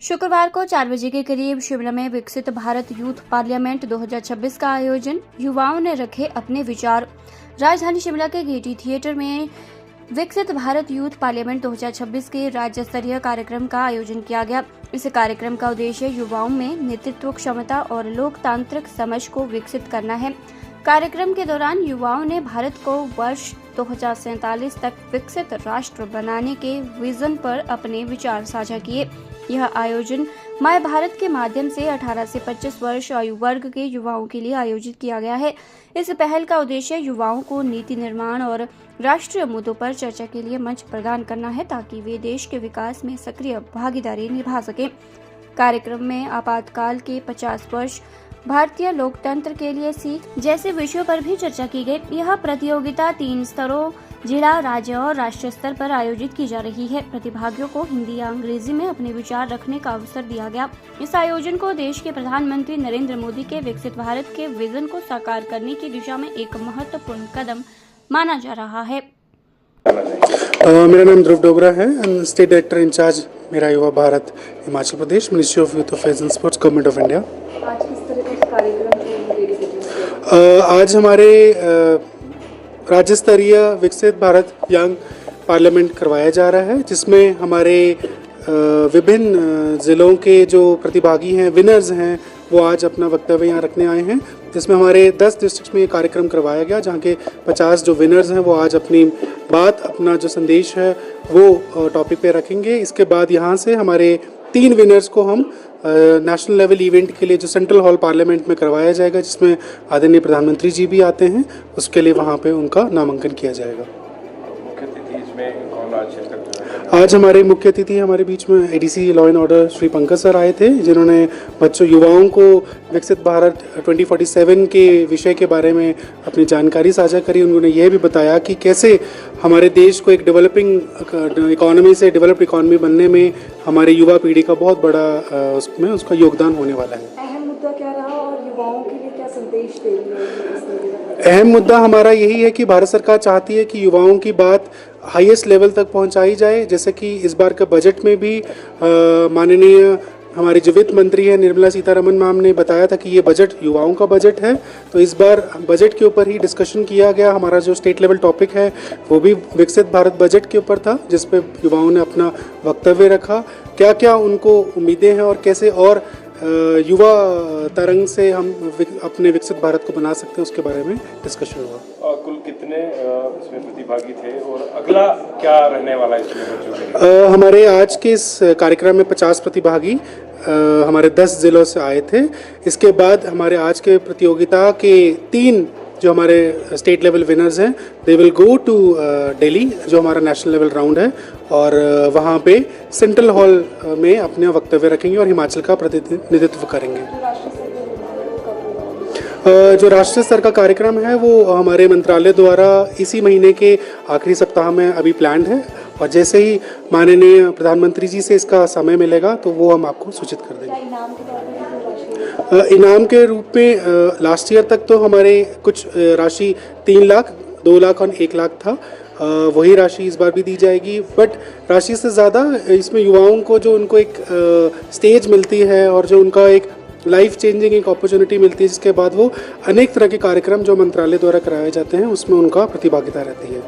शुक्रवार को 4 बजे के करीब शिमला में विकसित भारत यूथ पार्लियामेंट 2026 का आयोजन। युवाओं ने रखे अपने विचार। राजधानी शिमला के गेटी थिएटर में विकसित भारत यूथ पार्लियामेंट 2026 के राज्य स्तरीय कार्यक्रम का आयोजन किया गया। इस कार्यक्रम का उद्देश्य युवाओं में नेतृत्व क्षमता और लोकतांत्रिक समझ को विकसित करना है। कार्यक्रम के दौरान युवाओं ने भारत को वर्ष 2047 तक विकसित राष्ट्र बनाने के विजन पर अपने विचार साझा किए। यह आयोजन माय भारत के माध्यम से 18 से 25 वर्ष आयु वर्ग के युवाओं के लिए आयोजित किया गया है। इस पहल का उद्देश्य युवाओं को नीति निर्माण और राष्ट्रीय मुद्दों पर चर्चा के लिए मंच प्रदान करना है, ताकि वे देश के विकास में सक्रिय भागीदारी निभा सकें। कार्यक्रम में आपातकाल के 50 वर्ष, भारतीय लोकतंत्र के लिए सीख जैसे विषयों पर भी चर्चा की गई। यह प्रतियोगिता 3 स्तरों जिला, राज्य और राष्ट्रीय स्तर पर आयोजित की जा रही है। प्रतिभागियों को हिंदी या अंग्रेजी में अपने विचार रखने का अवसर दिया गया। इस आयोजन को देश के प्रधानमंत्री नरेंद्र मोदी के विकसित भारत के विजन को साकार करने की दिशा में एक महत्वपूर्ण कदम माना जा रहा है। मेरा नाम ध्रुव डोगरा है। State director incharge Mera Yuva Bharat Himachal Pradesh, ministry of youth affairs and sports, government of India. आज किस तरह का कार्यक्रम आज हमारे राज्य स्तरीय विकसित भारत यंग पार्लियामेंट करवाया जा रहा है, जिसमें हमारे विभिन्न ज़िलों के जो प्रतिभागी हैं, विनर्स हैं, वो आज अपना वक्तव्य यहाँ रखने आए हैं। जिसमें हमारे 10 डिस्ट्रिक्ट्स में ये कार्यक्रम करवाया गया, जहाँ के 50 जो विनर्स हैं वो आज अपनी बात, अपना जो संदेश है वो टॉपिक पे रखेंगे। इसके बाद यहाँ से हमारे 3 विनर्स को हम नेशनल लेवल इवेंट के लिए जो सेंट्रल हॉल पार्लियामेंट में करवाया जाएगा, जिसमें आदरणीय प्रधानमंत्री जी भी आते हैं, उसके लिए वहाँ पे उनका नामांकन किया जाएगा। मुख्य अतिथि इसमें कौन आज हमारे मुख्य अतिथि हमारे बीच में ADC law and order Shri Pankaj sir आए थे, जिन्होंने बच्चों युवाओं को विकसित भारत 2047 के विषय के बारे में अपनी जानकारी साझा करी। उन्होंने यह भी बताया कि कैसे हमारे देश को एक डेवलपिंग इकोनॉमी से डेवलप्ड इकोनॉमी बनने में हमारे युवा पीढ़ी का बहुत बड़ा उसमें उसका योगदान होने वाला है। अहम मुद्दा क्या रहा और युवाओं के लिए क्या संदेश दे रही है? अहम मुद्दा हमारा यही है कि भारत सरकार चाहती है कि युवाओं की बात हाईएस्ट लेवल तक पहुंचाई जाए। जैसे कि इस बार के बजट में भी माननीय हमारी जो वित्त मंत्री है निर्मला सीतारमण मैम ने बताया था कि ये बजट युवाओं का बजट है। तो इस बार बजट के ऊपर ही डिस्कशन किया गया। हमारा जो स्टेट लेवल टॉपिक है वो भी विकसित भारत बजट के ऊपर था, जिस पे युवाओं ने अपना वक्तव्य रखा। क्या क्या उनको उम्मीदें हैं और कैसे और युवा तरंग से हम अपने विकसित भारत को बना सकते हैं, उसके बारे में डिस्कशन हुआ। कुल कितने इसमें प्रतिभागी थे और अगला क्या रहने वाला है इसमें बच्चों के लिए? हमारे आज के इस कार्यक्रम में 50 प्रतिभागी हमारे 10 जिलों से आए थे। इसके बाद हमारे आज के प्रतियोगिता के 3 जो हमारे स्टेट लेवल विनर्स हैं, they will go to Delhi, जो हमारा नेशनल लेवल राउंड है, और वहाँ पे सेंट्रल हॉल में अपने वक्तव्य रखेंगे और हिमाचल का प्रतिनिधित्व करेंगे। जो राष्ट्रीय स्तर का कार्यक्रम है वो हमारे मंत्रालय द्वारा इसी महीने के आखिरी सप्ताह में अभी प्लान्ड है, और जैसे ही माननीय प्रधानमंत्री जी से इसका समय मिलेगा तो वो हम आपको सूचित कर देंगे। इनाम के रूप में लास्ट ईयर तक तो हमारे कुछ राशि 3 लाख, 2 लाख और 1 लाख था। वही राशि इस बार भी दी जाएगी, बट राशि से ज़्यादा इसमें युवाओं को जो उनको एक स्टेज मिलती है और जो उनका एक लाइफ चेंजिंग एक अपॉर्चुनिटी मिलती है, जिसके बाद वो अनेक तरह के कार्यक्रम जो मंत्रालय द्वारा कराए जाते हैं उसमें उनका प्रतिभागिता रहती है।